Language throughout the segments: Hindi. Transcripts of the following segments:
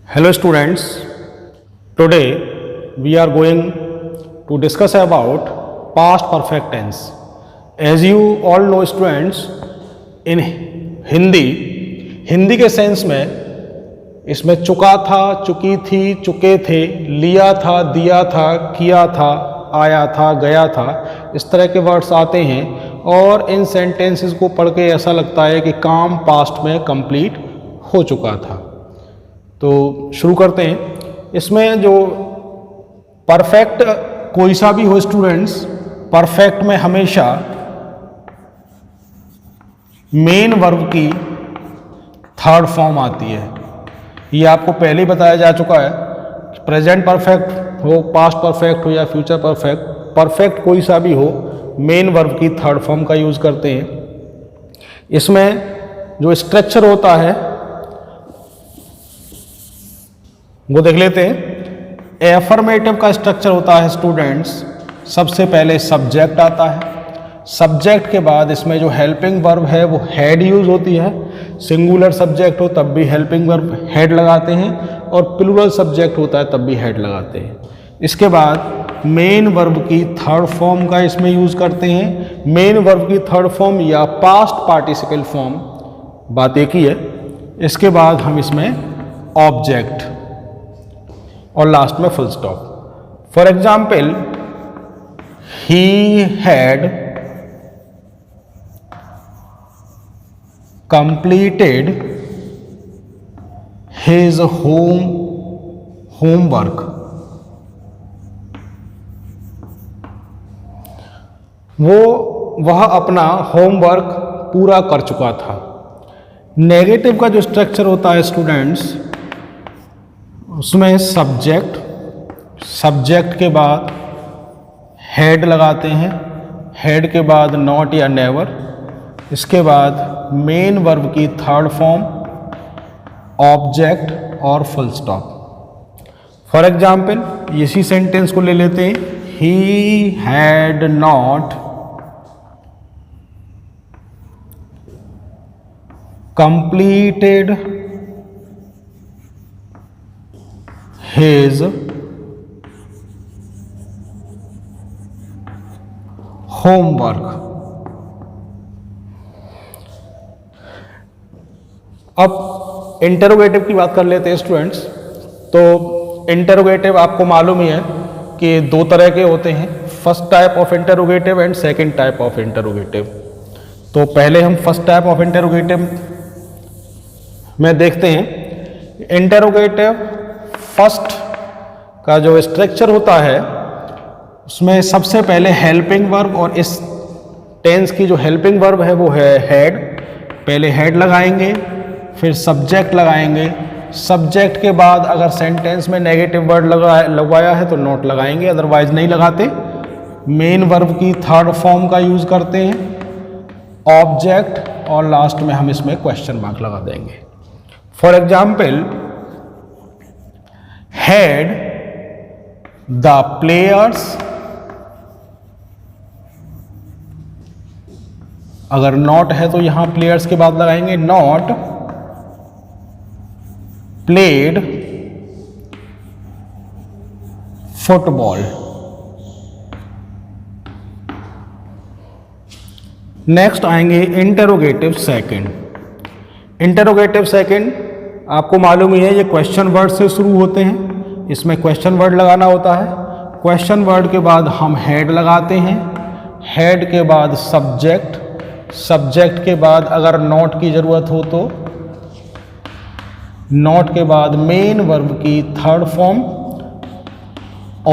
Hello students, today we are going to discuss about past perfect tense. As you all know students, in Hindi के सेंस में इसमें चुका था, चुकी थी, चुके थे, लिया था, दिया था, किया था, आया था, गया था, इस तरह के वर्ड्स आते हैं और इन सेंटेंसेस को पढ़ के ऐसा लगता है कि काम पास्ट में कंप्लीट हो चुका था। तो शुरू करते हैं। इसमें जो परफेक्ट कोई सा भी हो स्टूडेंट्स, परफेक्ट में हमेशा मेन वर्ब की थर्ड फॉर्म आती है। ये आपको पहले ही बताया जा चुका है। प्रेजेंट परफेक्ट हो, पास्ट परफेक्ट हो या फ्यूचर परफेक्ट, परफेक्ट कोई सा भी हो, मेन वर्ब की थर्ड फॉर्म का यूज़ करते हैं। इसमें जो स्ट्रक्चर होता है वो देख लेते हैं। एफर्मेटिव का स्ट्रक्चर होता है स्टूडेंट्स, सबसे पहले सब्जेक्ट आता है। सब्जेक्ट के बाद इसमें जो हेल्पिंग वर्ब है वो हैड यूज होती है। सिंगुलर सब्जेक्ट हो तब भी हेल्पिंग वर्ब हैड लगाते हैं और प्लूरल सब्जेक्ट होता है तब भी हैड लगाते हैं। इसके बाद मेन वर्ब की थर्ड फॉर्म का इसमें यूज करते हैं। मेन वर्ब की थर्ड फॉर्म या पास्ट पार्टिसिपल फॉर्म, बात एक ही है। इसके बाद हम इसमें ऑब्जेक्ट और लास्ट में full stop. For example, he had completed his homework. वह अपना होमवर्क पूरा कर चुका था। नेगेटिव का जो स्ट्रक्चर होता है स्टूडेंट्स, उसमें सब्जेक्ट के बाद हैड लगाते हैं, हैड के बाद नॉट या नेवर, इसके बाद मेन वर्ब की थर्ड फॉर्म, ऑब्जेक्ट और फुल स्टॉप। फॉर एग्जाम्पल, इसी सेंटेंस को ले लेते हैं। He had not completed his homework। अब इंटरोगेटिव की बात कर लेते हैं स्टूडेंट्स। तो इंटरोगेटिव आपको मालूम ही है कि दो तरह के होते हैं, first type of interrogative and second type of interrogative. तो पहले हम फर्स्ट टाइप ऑफ इंटरोगेटिव में देखते हैं। इंटरोगेटिव फर्स्ट का जो स्ट्रक्चर होता है उसमें सबसे पहले हेल्पिंग वर्ब, और इस टेंस की जो हेल्पिंग वर्ब है वो है हैड। पहले हैड लगाएंगे, फिर सब्जेक्ट लगाएंगे। सब्जेक्ट के बाद अगर सेंटेंस में नेगेटिव वर्ड लगवाया है तो नॉट लगाएंगे, अदरवाइज नहीं लगाते। मेन वर्ब की थर्ड फॉर्म का यूज करते हैं, ऑब्जेक्ट, और लास्ट में हम इसमें क्वेश्चन मार्क लगा देंगे। For example, had the players, अगर नॉट है तो यहां प्लेयर्स के बाद लगाएंगे नॉट प्लेड फुटबॉल। नेक्स्ट आएंगे इंटरोगेटिव सेकंड। इंटरोगेटिव सेकंड आपको मालूम ही है, ये क्वेश्चन वर्ड से शुरू होते हैं। इसमें क्वेश्चन वर्ड लगाना होता है। क्वेश्चन वर्ड के बाद हम हैड लगाते हैं, हैड के बाद सब्जेक्ट, सब्जेक्ट के बाद अगर नॉट की ज़रूरत हो तो नॉट के बाद मेन वर्ब की थर्ड फॉर्म,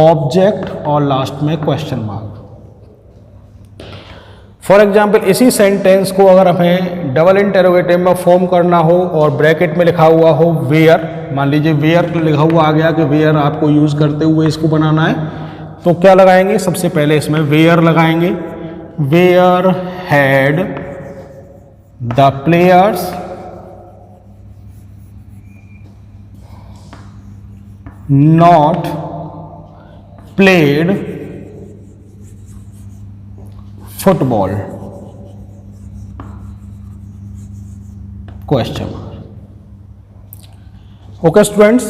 ऑब्जेक्ट, और लास्ट में क्वेश्चन मार्क। फॉर एग्जाम्पल, इसी सेंटेंस को अगर हमें डबल इंटरोगेटिव में फॉर्म करना हो और ब्रैकेट में लिखा हुआ हो वेयर, मान लीजिए वेयर लिखा हुआ आ गया कि वेयर आपको यूज करते हुए इसको बनाना है, तो क्या लगाएंगे? सबसे पहले इसमें वेयर लगाएंगे। Where had the players not played football, question. Okay students,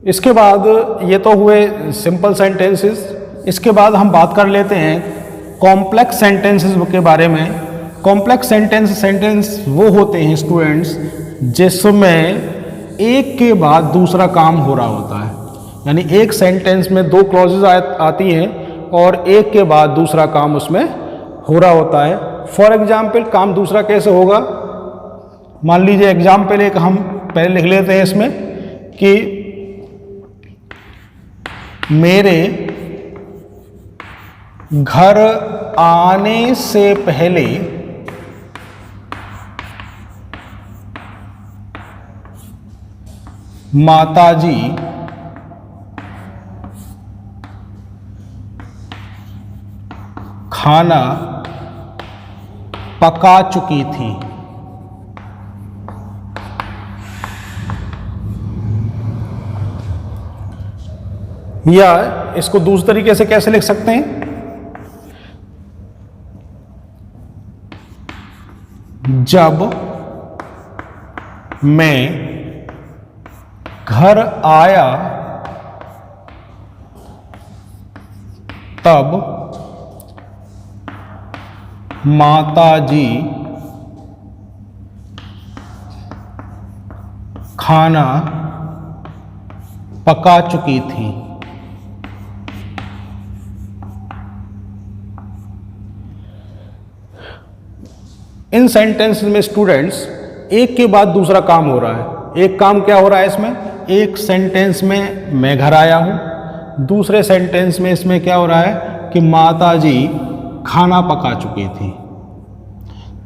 इसके बाद ये तो हुए सिंपल सेंटेंसेस। इसके बाद हम बात कर लेते हैं कॉम्प्लेक्स सेंटेंसेस के बारे में। कॉम्प्लेक्स सेंटेंस वो होते हैं स्टूडेंट्स जिसमें एक के बाद दूसरा काम हो रहा होता है, यानी एक सेंटेंस में दो क्लॉजेज आती हैं और एक के बाद दूसरा काम उसमें हो रहा होता है। फॉर एग्जाम्पल काम दूसरा कैसे होगा, मान लीजिए एग्जाम्पल एक हम पहले लिख लेते हैं इसमें कि मेरे घर आने से पहले माताजी खाना पका चुकी थी। या इसको दूसरे तरीके से कैसे लिख सकते हैं, जब मैं घर आया तब माताजी खाना पका चुकी थी। इन सेंटेंस में स्टूडेंट्स एक के बाद दूसरा काम हो रहा है। एक काम क्या हो रहा है इसमें, एक सेंटेंस में मैं घर आया हूं, दूसरे सेंटेंस में इसमें क्या हो रहा है कि माताजी खाना पका चुकी थी।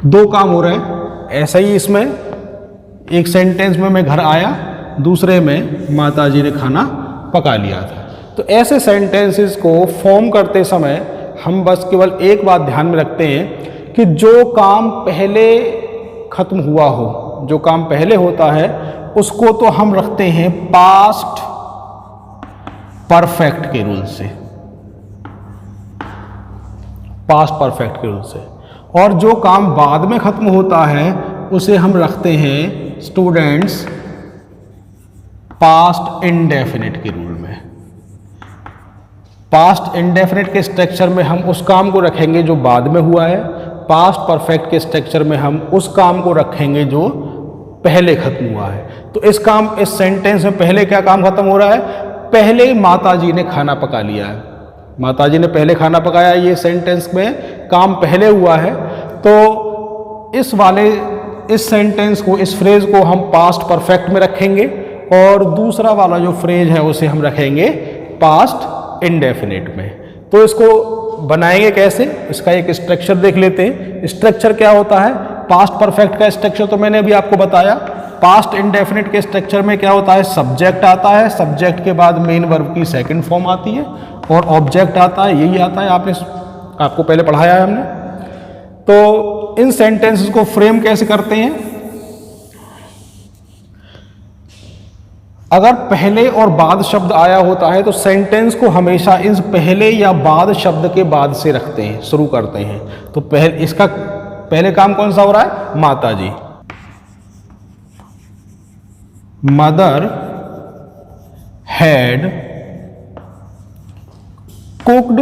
दो काम हो रहे हैं। ऐसा ही इसमें एक सेंटेंस में मैं घर आया, दूसरे में माताजी ने खाना पका लिया था। तो ऐसे सेंटेंसेस को फॉर्म करते समय हम बस केवल एक बात ध्यान में रखते हैं कि जो काम पहले खत्म हुआ हो, जो काम पहले होता है उसको तो हम रखते हैं पास्ट परफेक्ट के रूल से, पास्ट परफेक्ट के रूल से, और जो काम बाद में खत्म होता है उसे हम रखते हैं स्टूडेंट्स पास्ट इंडेफिनिट के रूल में। पास्ट इंडेफिनिट के स्ट्रक्चर में हम उस काम को रखेंगे जो बाद में हुआ है, पास्ट परफेक्ट के स्ट्रक्चर में हम उस काम को रखेंगे जो पहले खत्म हुआ है। तो इस सेंटेंस में पहले क्या काम खत्म हो रहा है, पहले माताजी ने खाना पका लिया है, माताजी ने पहले खाना पकाया, ये सेंटेंस में काम पहले हुआ है। तो इस सेंटेंस को, इस फ्रेज को हम पास्ट परफेक्ट में रखेंगे और दूसरा वाला जो फ्रेज है उसे हम रखेंगे पास्ट इंडेफिनिट में। तो इसको बनाएंगे कैसे, इसका एक स्ट्रक्चर देख लेते हैं। स्ट्रक्चर क्या होता है, पास्ट परफेक्ट का स्ट्रक्चर तो मैंने अभी आपको बताया। पास्ट इंडेफिनिट के स्ट्रक्चर में क्या होता है, सब्जेक्ट आता है, सब्जेक्ट के बाद मेन वर्ब की सेकंड फॉर्म आती है और ऑब्जेक्ट आता है, यही आता है, आपको पहले पढ़ाया है हमने। तो इन सेंटेंसेस को फ्रेम कैसे करते हैं, अगर पहले और बाद शब्द आया होता है तो सेंटेंस को हमेशा इस पहले या बाद शब्द के बाद से रखते हैं, शुरू करते हैं। तो इसका पहले काम कौन सा हो रहा है, माताजी, मदर हैड कुक्ड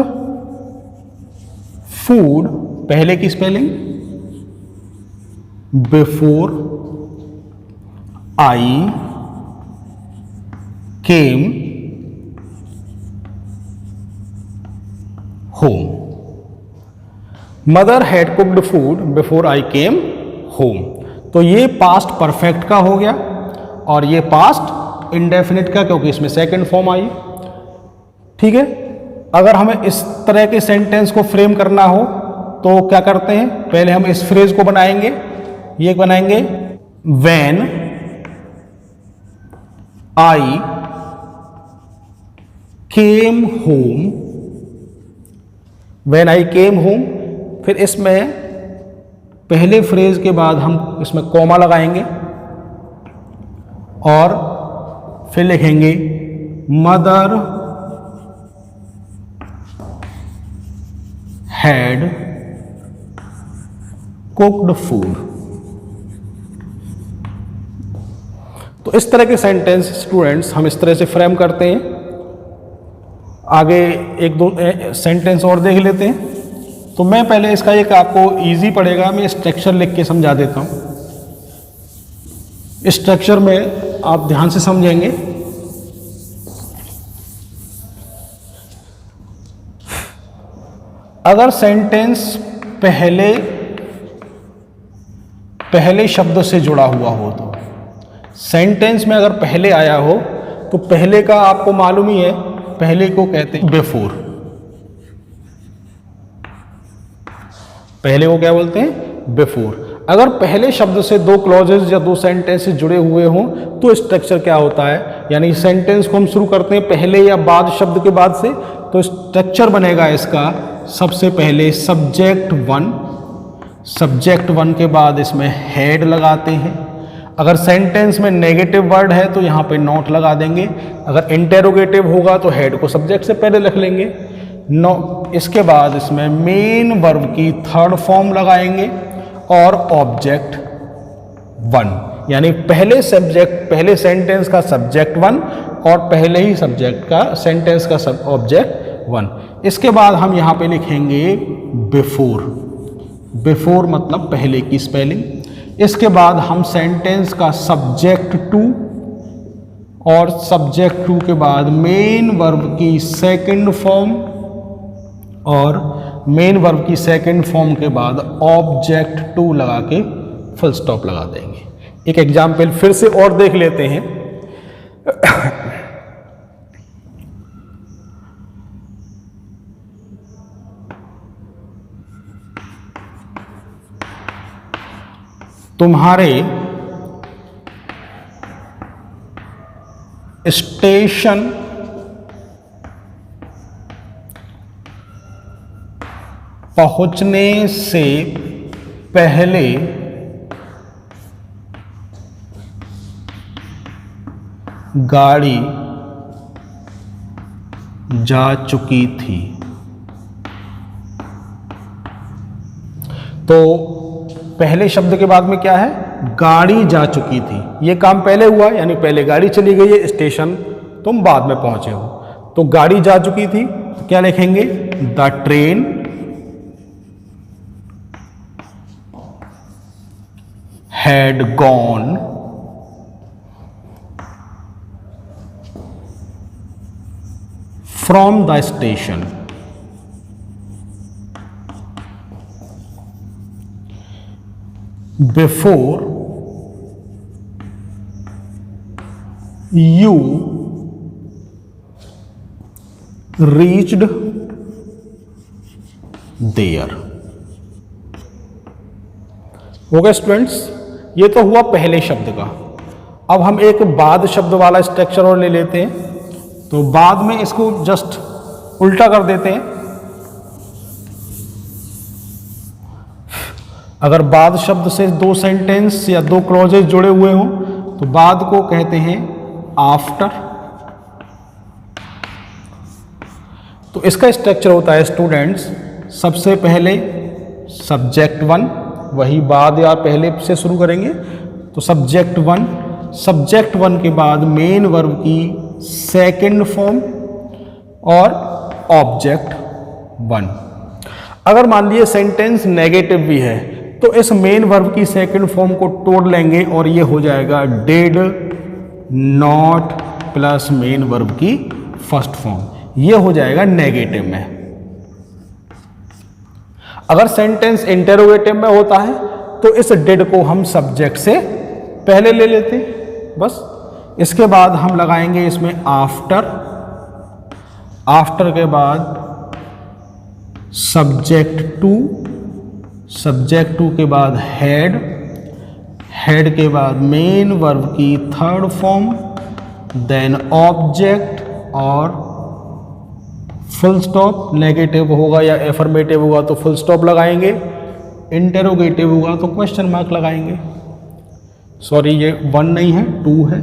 फूड, पहले की spelling before I came home. Mother had cooked food before I came home. तो ये पास्ट परफेक्ट का हो गया और ये पास्ट इंडेफिनिट का, क्योंकि इसमें सेकंड फॉर्म आई। ठीक है, अगर हमें इस तरह के सेंटेंस को फ्रेम करना हो तो क्या करते हैं, पहले हम इस फ्रेज को बनाएंगे। ये बनाएंगे, when I came home, when I came home. फिर इसमें पहले फ्रेज के बाद हम इसमें कॉमा लगाएंगे और फिर लिखेंगे मदर हैड कुक्ड फूड। तो इस तरह के सेंटेंस स्टूडेंट्स हम इस तरह से फ्रेम करते हैं। आगे एक दो सेंटेंस और देख लेते हैं। तो मैं पहले इसका एक आपको इजी पड़ेगा, मैं स्ट्रक्चर लिख के समझा देता हूँ। स्ट्रक्चर में आप ध्यान से समझेंगे। अगर सेंटेंस पहले शब्द से जुड़ा हुआ हो, तो सेंटेंस में अगर पहले आया हो तो पहले का आपको मालूम ही है, पहले को कहते हैं बिफोर। पहले को क्या बोलते हैं? बिफोर। अगर पहले शब्द से दो क्लॉजेज या दो सेंटेंसेस जुड़े हुए हों तो स्ट्रक्चर क्या होता है, यानी सेंटेंस को हम शुरू करते हैं पहले या बाद शब्द के बाद से, तो स्ट्रक्चर बनेगा इसका सबसे पहले सब्जेक्ट वन के बाद इसमें हेड लगाते हैं। अगर सेंटेंस में नेगेटिव वर्ड है तो यहाँ पे नॉट लगा देंगे। अगर इंटेरोगेटिव होगा तो हेड को सब्जेक्ट से पहले रख लेंगे। इसके बाद इसमें मेन वर्ब की थर्ड फॉर्म लगाएंगे और ऑब्जेक्ट वन, यानी पहले सेंटेंस का सब्जेक्ट वन और पहले ही सब्जेक्ट का सेंटेंस का ऑब्जेक्ट वन। इसके बाद हम यहाँ पे लिखेंगे बिफोर मतलब पहले की स्पेलिंग। इसके बाद हम सेंटेंस का सब्जेक्ट टू और सब्जेक्ट टू के बाद मेन वर्ब की सेकंड फॉर्म और मेन वर्ब की सेकंड फॉर्म के बाद ऑब्जेक्ट टू लगा के फुल स्टॉप लगा देंगे। एक एग्जाम्पल फिर से और देख लेते हैं। तुम्हारे स्टेशन पहुंचने से पहले गाड़ी जा चुकी थी। तो पहले शब्द के बाद में क्या है? गाड़ी जा चुकी थी। ये काम पहले हुआ, यानी पहले गाड़ी चली गई है, स्टेशन तुम बाद में पहुंचे हो। तो गाड़ी जा चुकी थी तो क्या लिखेंगे? The train had gone from the station. Before you reached there। हो गया स्टूडेंट्स, ये तो हुआ पहले शब्द का। अब हम एक बाद शब्द वाला स्ट्रक्चर और ले लेते हैं। तो बाद में इसको जस्ट उल्टा कर देते हैं। अगर बाद शब्द से दो सेंटेंस या दो क्लॉजेज जुड़े हुए हों तो बाद को कहते हैं आफ्टर। तो इसका स्ट्रक्चर होता है स्टूडेंट्स, सबसे पहले सब्जेक्ट वन, वही बाद या पहले से शुरू करेंगे। तो सब्जेक्ट वन के बाद मेन वर्ब की सेकंड फॉर्म और ऑब्जेक्ट वन। अगर मान लीजिए सेंटेंस नेगेटिव भी है तो इस मेन वर्ब की सेकंड फॉर्म को तोड़ लेंगे और ये हो जाएगा did not plus main verb की फर्स्ट फॉर्म। ये हो जाएगा नेगेटिव में। अगर सेंटेंस इंटेरोगेटिव में होता है तो इस डिड को हम सब्जेक्ट से पहले ले लेते हैं बस। इसके बाद हम लगाएंगे इसमें आफ्टर के बाद सब्जेक्ट टू के बाद हेड के बाद मेन वर्ब की थर्ड फॉर्म, देन ऑब्जेक्ट और फुल स्टॉप। नेगेटिव होगा या एफर्मेटिव होगा तो फुल स्टॉप लगाएंगे, इंटेरोगेटिव होगा तो क्वेश्चन मार्क लगाएंगे। सॉरी, ये 1 नहीं है, 2 है।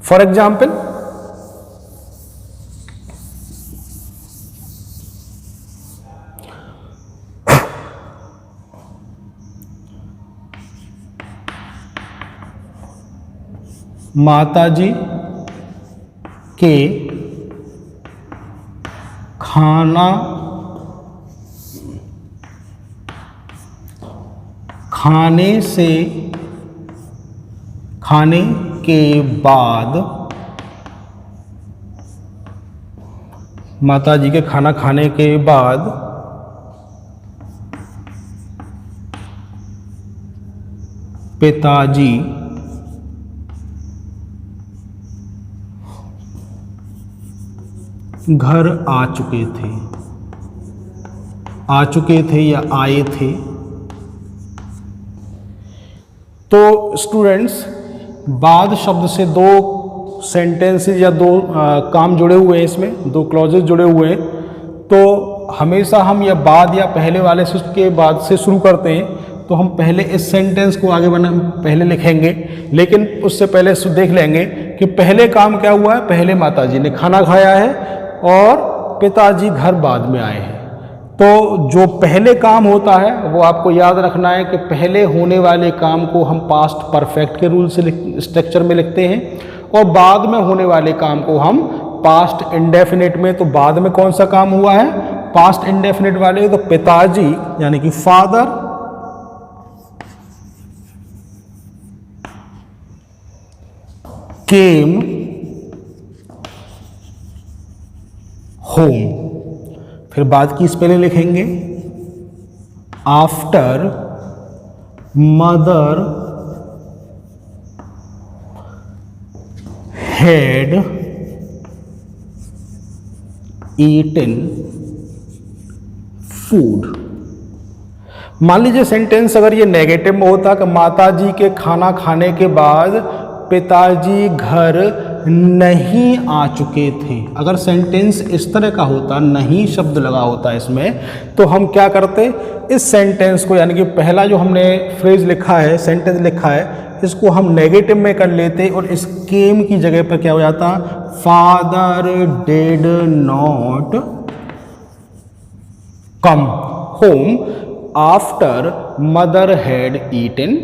फॉर एग्जाम्पल, माताजी के खाना खाने के बाद, माताजी के खाना खाने के बाद पिताजी घर आ चुके थे या आए थे। तो स्टूडेंट्स, बाद शब्द से दो सेंटेंसेस या दो काम जुड़े हुए हैं, इसमें दो क्लॉजेस जुड़े हुए हैं। तो हमेशा हम या बाद या पहले वाले के बाद से शुरू करते हैं, तो हम पहले इस सेंटेंस को आगे पहले लिखेंगे, लेकिन उससे पहले देख लेंगे कि पहले काम क्या हुआ है। पहले माताजी ने खाना खाया है और पिताजी घर बाद में आए हैं। तो जो पहले काम होता है वो आपको याद रखना है कि पहले होने वाले काम को हम पास्ट परफेक्ट के रूल से स्ट्रक्चर में लिखते हैं, और बाद में होने वाले काम को हम पास्ट इंडेफिनिट में। तो बाद में कौन सा काम हुआ है पास्ट इंडेफिनिट वाले, तो पिताजी यानी कि फादर केम होम। फिर बाद की स्पेलिंग लिखेंगे, after mother had eaten food. मान लीजिए सेंटेंस अगर ये नेगेटिव में होता कि माताजी के खाना खाने के बाद पिताजी घर नहीं आ चुके थे। अगर सेंटेंस इस तरह का होता, नहीं शब्द लगा होता इसमें, तो हम क्या करते, इस सेंटेंस को यानी कि पहला जो हमने फ्रेज लिखा है, सेंटेंस लिखा है, इसको हम नेगेटिव में कर लेते और इस केम की जगह पर क्या हो जाता, father did not come home after mother had eaten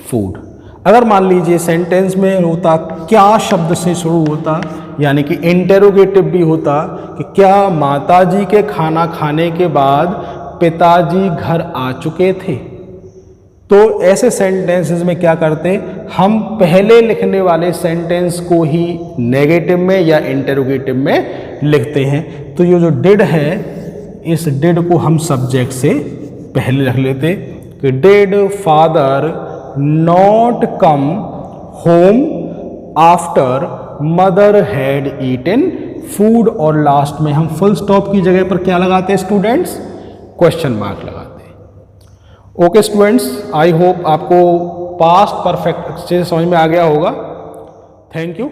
food. अगर मान लीजिए सेंटेंस में होता क्या शब्द से शुरू होता, यानी कि इंटेरोगेटिव भी होता कि क्या माताजी के खाना खाने के बाद पिताजी घर आ चुके थे, तो ऐसे सेंटेंसेस में क्या करते, हम पहले लिखने वाले सेंटेंस को ही नेगेटिव में या इंटेरोगेटिव में लिखते हैं। तो ये जो डिड है, इस डिड को हम सब्जेक्ट से पहले रख लेते कि did father not come home after mother had eaten food, और लास्ट में हम फुल स्टॉप की जगह पर क्या लगाते हैं स्टूडेंट्स, क्वेश्चन मार्क लगाते हैं। ओके स्टूडेंट्स, आई होप आपको पास्ट परफेक्ट अच्छे से समझ में आ गया होगा। Thank you.